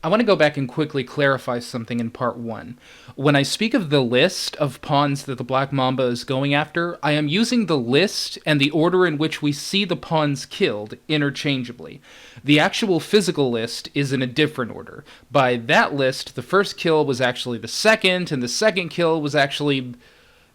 I want to go back and quickly clarify something in part 1. When I speak of the list of pawns that the Black Mamba is going after, I am using the list and the order in which we see the pawns killed interchangeably. The actual physical list is in a different order. By that list, the first kill was actually the second, and the second kill was actually...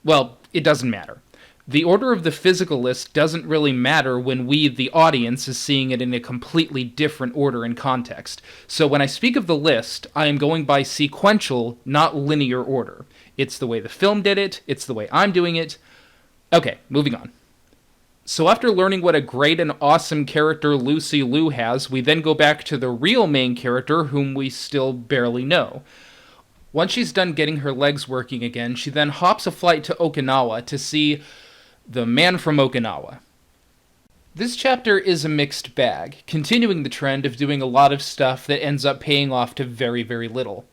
well, it doesn't matter. The order of the physical list doesn't really matter when we, the audience, is seeing it in a completely different order and context. So when I speak of the list, I am going by sequential, not linear order. It's the way the film did it, it's the way I'm doing it. Okay, moving on. So after learning what a great and awesome character Lucy Liu has, we then go back to the real main character whom we still barely know. Once she's done getting her legs working again, she then hops a flight to Okinawa to see the Man from Okinawa. This chapter is a mixed bag, continuing the trend of doing a lot of stuff that ends up paying off to very, very little.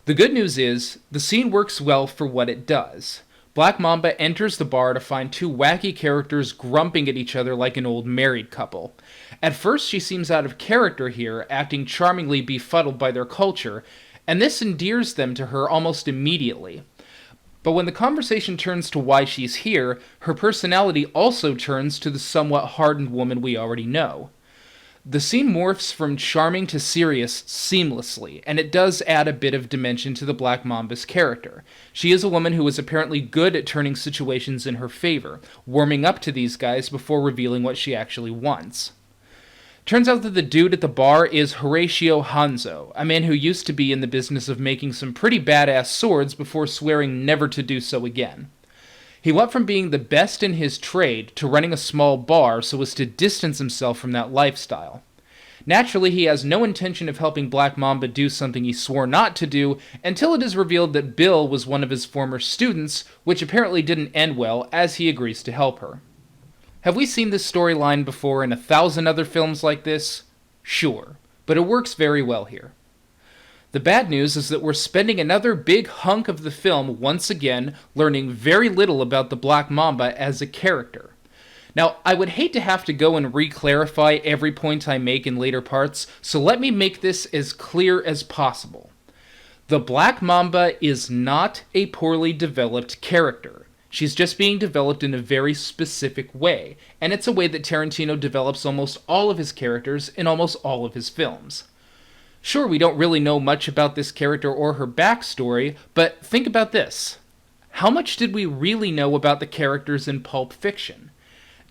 The good news is, the scene works well for what it does. Black Mamba enters the bar to find two wacky characters grumping at each other like an old married couple. At first she seems out of character here, acting charmingly befuddled by their culture, and this endears them to her almost immediately. But when the conversation turns to why she's here, her personality also turns to the somewhat hardened woman we already know. The scene morphs from charming to serious seamlessly, and it does add a bit of dimension to the Black Mamba's character. She is a woman who is apparently good at turning situations in her favor, warming up to these guys before revealing what she actually wants. Turns out that the dude at the bar is Horatio Hanzo, a man who used to be in the business of making some pretty badass swords before swearing never to do so again. He went from being the best in his trade to running a small bar so as to distance himself from that lifestyle. Naturally, he has no intention of helping Black Mamba do something he swore not to do until it is revealed that Bill was one of his former students, which apparently didn't end well as he agrees to help her. Have we seen this storyline before in 1,000 other films like this? Sure, but it works very well here. The bad news is that we're spending another big hunk of the film once again learning very little about the Black Mamba as a character. Now, I would hate to have to go and re-clarify every point I make in later parts, so let me make this as clear as possible. The Black Mamba is not a poorly developed character. She's just being developed in a very specific way, and it's a way that Tarantino develops almost all of his characters in almost all of his films. Sure, we don't really know much about this character or her backstory, but think about this. How much did we really know about the characters in Pulp Fiction?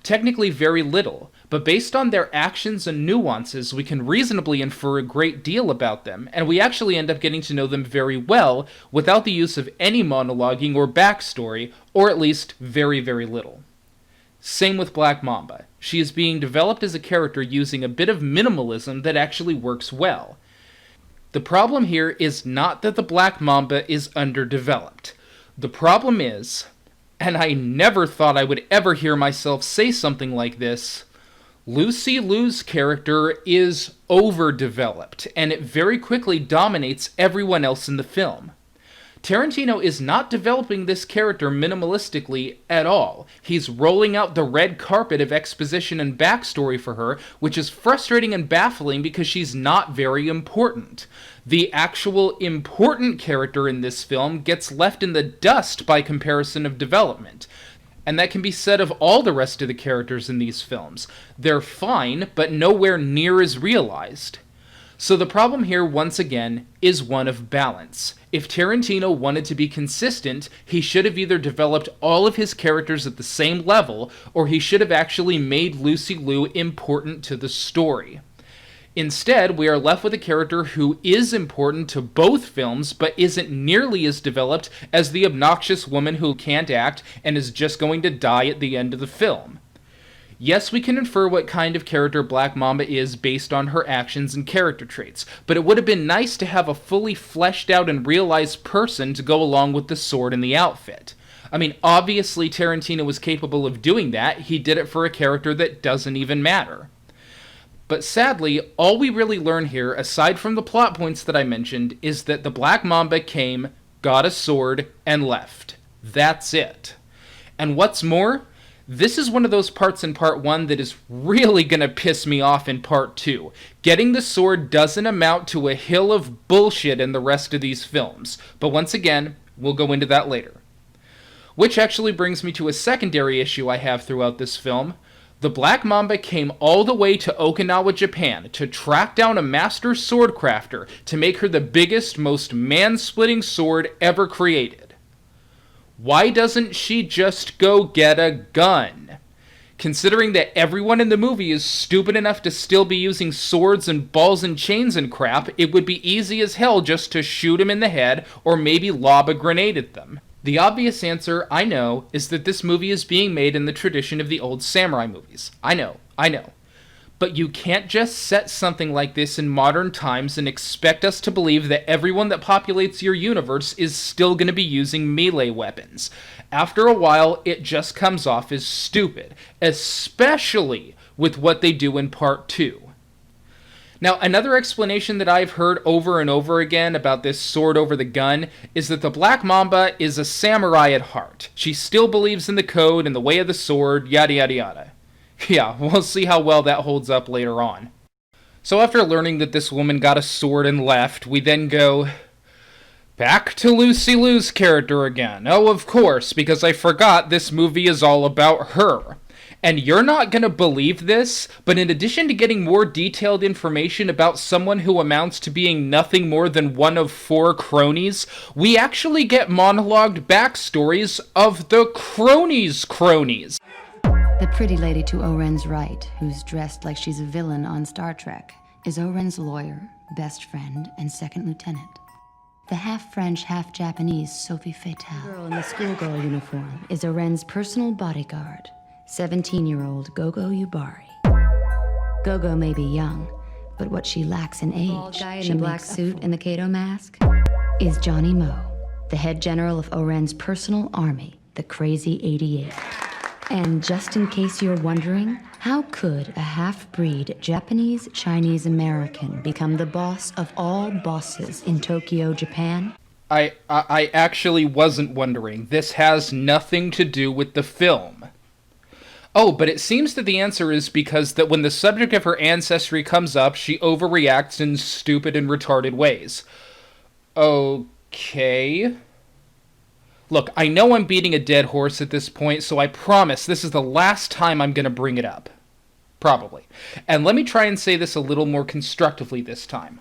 Technically very little, but based on their actions and nuances, we can reasonably infer a great deal about them, and we actually end up getting to know them very well without the use of any monologuing or backstory, or at least very, very little. Same with Black Mamba. She is being developed as a character using a bit of minimalism that actually works well. The problem here is not that the Black Mamba is underdeveloped. The problem is, and I never thought I would ever hear myself say something like this, Lucy Liu's character is overdeveloped, and it very quickly dominates everyone else in the film. Tarantino is not developing this character minimalistically at all. He's rolling out the red carpet of exposition and backstory for her, which is frustrating and baffling because she's not very important. The actual important character in this film gets left in the dust by comparison of development. And that can be said of all the rest of the characters in these films. They're fine, but nowhere near as realized. So the problem here, once again, is one of balance. If Tarantino wanted to be consistent, he should have either developed all of his characters at the same level, or he should have actually made Lucy Liu important to the story. Instead, we are left with a character who is important to both films, but isn't nearly as developed as the obnoxious woman who can't act and is just going to die at the end of the film. Yes, we can infer what kind of character Black Mamba is based on her actions and character traits, but it would have been nice to have a fully fleshed out and realized person to go along with the sword and the outfit. I mean, obviously Tarantino was capable of doing that. He did it for a character that doesn't even matter. But sadly, all we really learn here, aside from the plot points that I mentioned, is that the Black Mamba came, got a sword, and left. That's it. And what's more, This is one of those parts in part 1 that is really gonna piss me off in part 2. Getting the sword doesn't amount to a hill of bullshit in the rest of these films, but once again, we'll go into that later. Which actually brings me to a secondary issue I have throughout this film. The Black Mamba came all the way to Okinawa, Japan to track down a master sword crafter to make her the biggest, most man-splitting sword ever created. Why doesn't she just go get a gun? Considering that everyone in the movie is stupid enough to still be using swords and balls and chains and crap, it would be easy as hell just to shoot him in the head or maybe lob a grenade at them. The obvious answer, I know, is that this movie is being made in the tradition of the old samurai movies. I know. But you can't just set something like this in modern times and expect us to believe that everyone that populates your universe is still going to be using melee weapons. After a while, it just comes off as stupid, especially with what they do in part 2. Now, another explanation that I've heard over and over again about this sword over the gun is that the Black Mamba is a samurai at heart. She still believes in the code and the way of the sword, yada yada yada. Yeah, we'll see how well that holds up later on. So after learning that this woman got a sword and left, we then go back to Lucy Liu's character again. Oh, of course, because I forgot this movie is all about her. And you're not gonna believe this, but in addition to getting more detailed information about someone who amounts to being nothing more than one of 4 cronies, we actually get monologued backstories of the cronies' cronies. The pretty lady to Oren's right, who's dressed like she's a villain on Star Trek, is Oren's lawyer, best friend, and second lieutenant. The half-French, half-Japanese Sophie Fatale, girl in the schoolgirl uniform, is Oren's personal bodyguard, 17-year-old Gogo Yubari. Gogo may be young, but what she lacks in age, guy in the black suit and the Kato mask, is Johnny Mo, the head general of Oren's personal army, the Crazy 88. And just in case you're wondering, how could a half-breed Japanese Chinese American become the boss of all bosses in Tokyo, Japan? I actually wasn't wondering. This has nothing to do with the film. Oh, but it seems that the answer is because that when the subject of her ancestry comes up, she overreacts in stupid and retarded ways. Okay. Look, I know I'm beating a dead horse at this point, so I promise this is the last time I'm going to bring it up. Probably. And let me try and say this a little more constructively this time.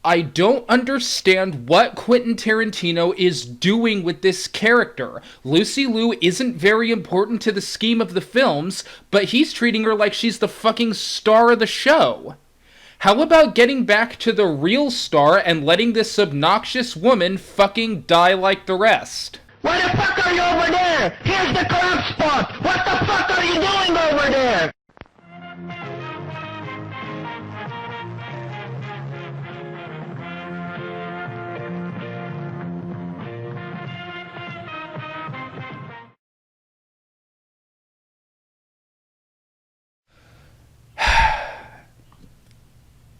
I don't understand what Quentin Tarantino is doing with this character. Lucy Liu isn't very important to the scheme of the films, but he's treating her like she's the fucking star of the show. How about getting back to the real star and letting this obnoxious woman fucking die like the rest? Why the fuck are you over there? Here's the corrupt spot! What the fuck are you doing over there?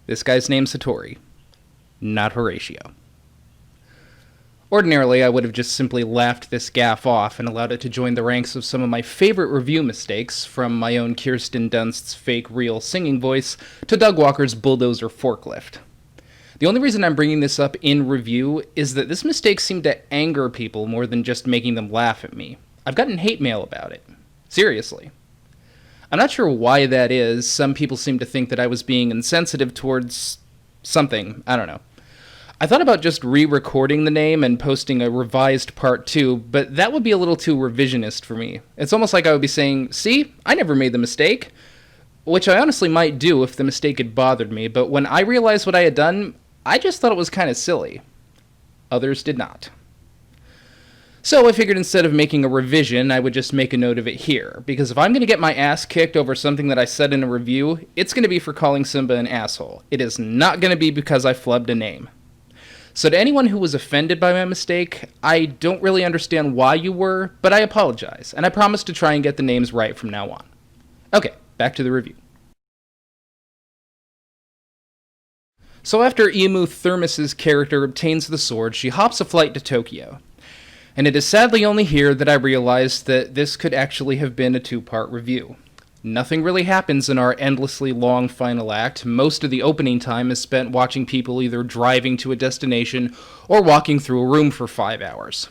This guy's name's Hattori, not Horatio. Ordinarily, I would have just simply laughed this gaffe off and allowed it to join the ranks of some of my favorite review mistakes, from my own Kirsten Dunst's fake real singing voice to Doug Walker's bulldozer forklift. The only reason I'm bringing this up in review is that this mistake seemed to anger people more than just making them laugh at me. I've gotten hate mail about it. Seriously. I'm not sure why that is. Some people seem to think that I was being insensitive towards something. I don't know. I thought about just re-recording the name and posting a revised part 2, but that would be a little too revisionist for me. It's almost like I would be saying, see, I never made the mistake. Which I honestly might do if the mistake had bothered me, but when I realized what I had done, I just thought it was kind of silly. Others did not. So I figured instead of making a revision, I would just make a note of it here, because if I'm going to get my ass kicked over something that I said in a review, it's going to be for calling Simba an asshole. It is not going to be because I flubbed a name. So to anyone who was offended by my mistake, I don't really understand why you were, but I apologize, and I promise to try and get the names right from now on. Okay, back to the review. So after Imu Thermos's character obtains the sword, she hops a flight to Tokyo. And it is sadly only here that I realized that this could actually have been a two-part review. Nothing really happens in our endlessly long final act. Most of the opening time is spent watching people either driving to a destination or walking through a room for 5 hours.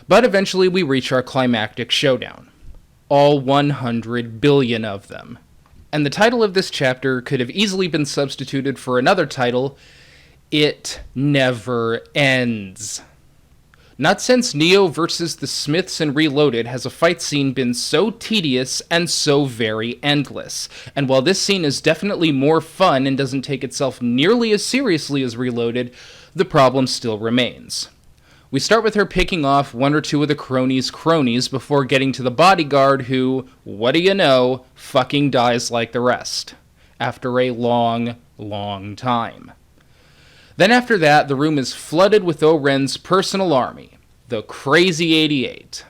But eventually we reach our climactic showdown. All 100 billion of them. And the title of this chapter could have easily been substituted for another title, It Never Ends. Not since Neo versus the Smiths in Reloaded has a fight scene been so tedious and so very endless. And while this scene is definitely more fun and doesn't take itself nearly as seriously as Reloaded, the problem still remains. We start with her picking off one or two of the cronies before getting to the bodyguard who, what do you know, fucking dies like the rest. After a long, long time. Then after that, the room is flooded with Oren's personal army, the Crazy 88.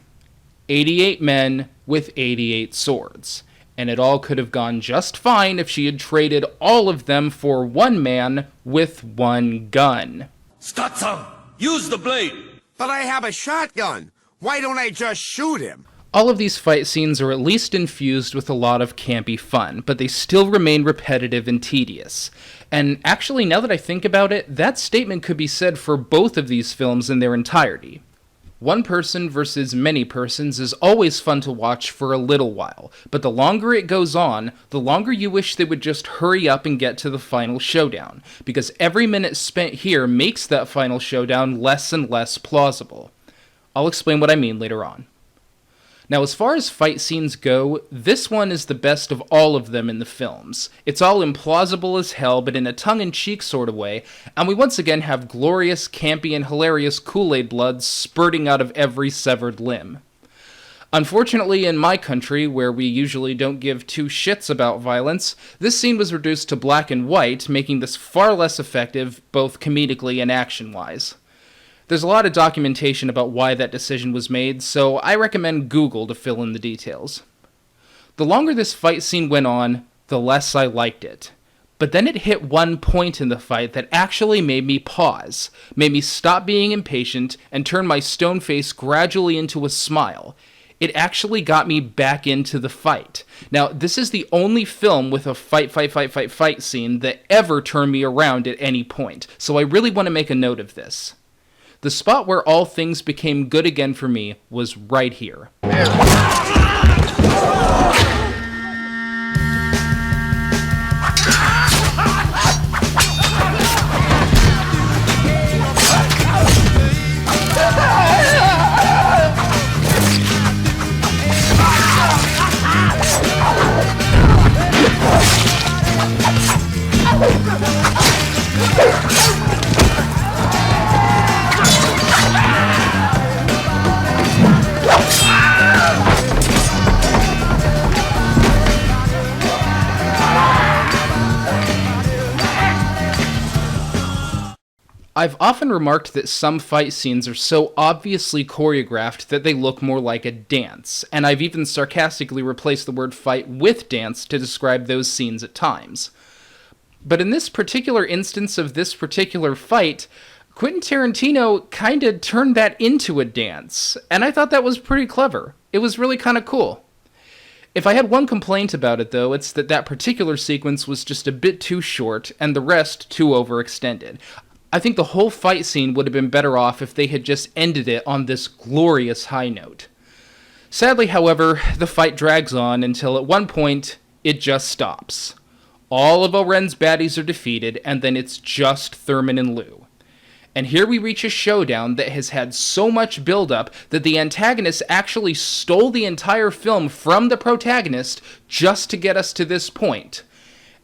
88 men with 88 swords. And it all could have gone just fine if she had traded all of them for one man with one gun. Scott-san, use the blade! But I have a shotgun. Why don't I just shoot him? All of these fight scenes are at least infused with a lot of campy fun, but they still remain repetitive and tedious. And actually, now that I think about it, that statement could be said for both of these films in their entirety. One person versus many persons is always fun to watch for a little while, but the longer it goes on, the longer you wish they would just hurry up and get to the final showdown, because every minute spent here makes that final showdown less and less plausible. I'll explain what I mean later on. Now, as far as fight scenes go, this one is the best of all of them in the films. It's all implausible as hell, but in a tongue-in-cheek sort of way, and we once again have glorious, campy, and hilarious Kool-Aid blood spurting out of every severed limb. Unfortunately, in my country, where we usually don't give two shits about violence, this scene was reduced to black and white, making this far less effective, both comedically and action-wise. There's a lot of documentation about why that decision was made, so I recommend Google to fill in the details. The longer this fight scene went on, the less I liked it. But then it hit one point in the fight that actually made me pause, made me stop being impatient, and turn my stone face gradually into a smile. It actually got me back into the fight. Now, this is the only film with a fight scene that ever turned me around at any point, so I really want to make a note of this. The spot where all things became good again for me was right here. I've often remarked that some fight scenes are so obviously choreographed that they look more like a dance, and I've even sarcastically replaced the word fight with dance to describe those scenes at times. But in this particular instance of this particular fight, Quentin Tarantino kinda turned that into a dance, and I thought that was pretty clever. It was really kinda cool. If I had one complaint about it, though, it's that that particular sequence was just a bit too short, and the rest too overextended. I think the whole fight scene would have been better off if they had just ended it on this glorious high note. Sadly, however, the fight drags on until at one point, it just stops. All of Oren's baddies are defeated, and then it's just Thurman and Lou. And here we reach a showdown that has had so much build-up that the antagonist actually stole the entire film from the protagonist just to get us to this point.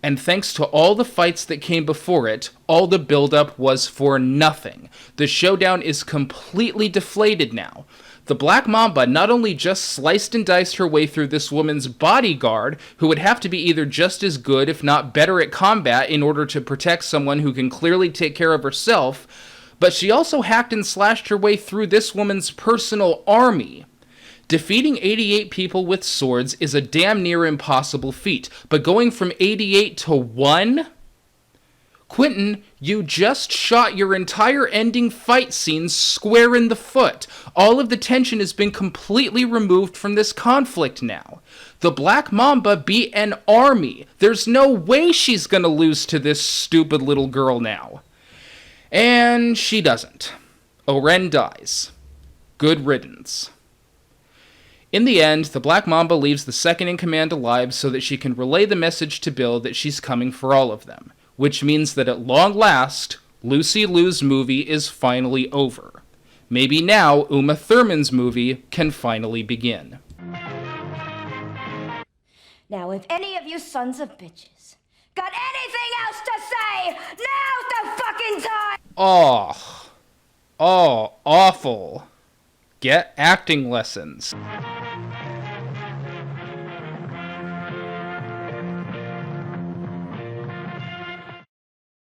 And thanks to all the fights that came before it, all the buildup was for nothing. The showdown is completely deflated now. The Black Mamba not only just sliced and diced her way through this woman's bodyguard, who would have to be either just as good, if not better at combat in order to protect someone who can clearly take care of herself, but she also hacked and slashed her way through this woman's personal army. Defeating 88 people with swords is a damn near impossible feat, but going from 88 to 1? Quentin, you just shot your entire ending fight scene square in the foot. All of the tension has been completely removed from this conflict now. The Black Mamba beat an army. There's no way she's gonna lose to this stupid little girl now. And she doesn't. Oren dies. Good riddance. In the end, the Black Mamba leaves the second-in-command alive so that she can relay the message to Bill that she's coming for all of them. Which means that at long last, Lucy Liu's movie is finally over. Maybe now Uma Thurman's movie can finally begin. Now, if any of you sons of bitches got anything else to say, now's the fucking time! Oh, awful. Get acting lessons.